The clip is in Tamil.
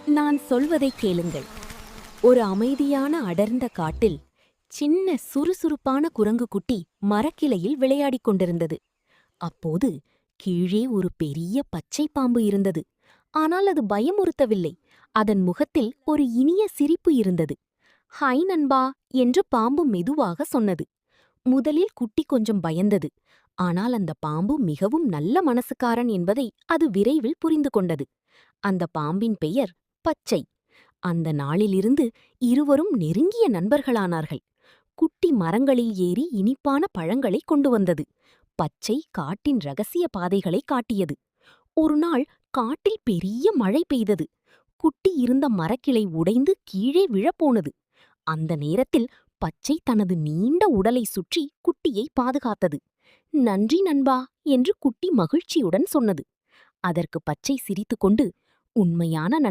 நான் சொல்வதை கேளுங்கள். ஒரு அமைதியான அடர்ந்த காட்டில் சின்ன சுறுசுறுப்பான குரங்கு குட்டி மரக்கிளையில் விளையாடிக் கொண்டிருந்தது. அப்போது கீழே ஒரு பெரிய பச்சை பாம்பு இருந்தது. ஆனால் அது பயமுறுத்தவில்லை. அதன் முகத்தில் ஒரு இனிய சிரிப்பு இருந்தது. "ஹாய் நண்பா" என்று பாம்பு மெதுவாக சொன்னது. முதலில் குட்டி கொஞ்சம் பயந்தது. ஆனால் அந்த பாம்பு மிகவும் நல்ல மனசுக்காரன் என்பதை அது விரைவில் புரிந்து கொண்டது. அந்த பாம்பின் பெயர் பச்சை. அந்த நாளிலிருந்து இருவரும் நெருங்கிய நண்பர்களானார்கள். குட்டி மரங்களில் ஏறி இனிப்பான பழங்களை கொண்டு வந்தது. பச்சை காட்டின் ரகசிய பாதைகளை காட்டியது. ஒருநாள் காட்டில் பெரிய மழை பெய்தது. குட்டி இருந்த மரக்கிளை உடைந்து கீழே விழப்போனது. அந்த நேரத்தில் பச்சை தனது நீண்ட உடலை சுற்றி குட்டியை பாதுகாத்தது. "நன்றி நண்பா" என்று குட்டி மகிழ்ச்சியுடன் சொன்னது. அதற்கு பச்சை சிரித்துக்கொண்டு, "உண்மையான நண்பர்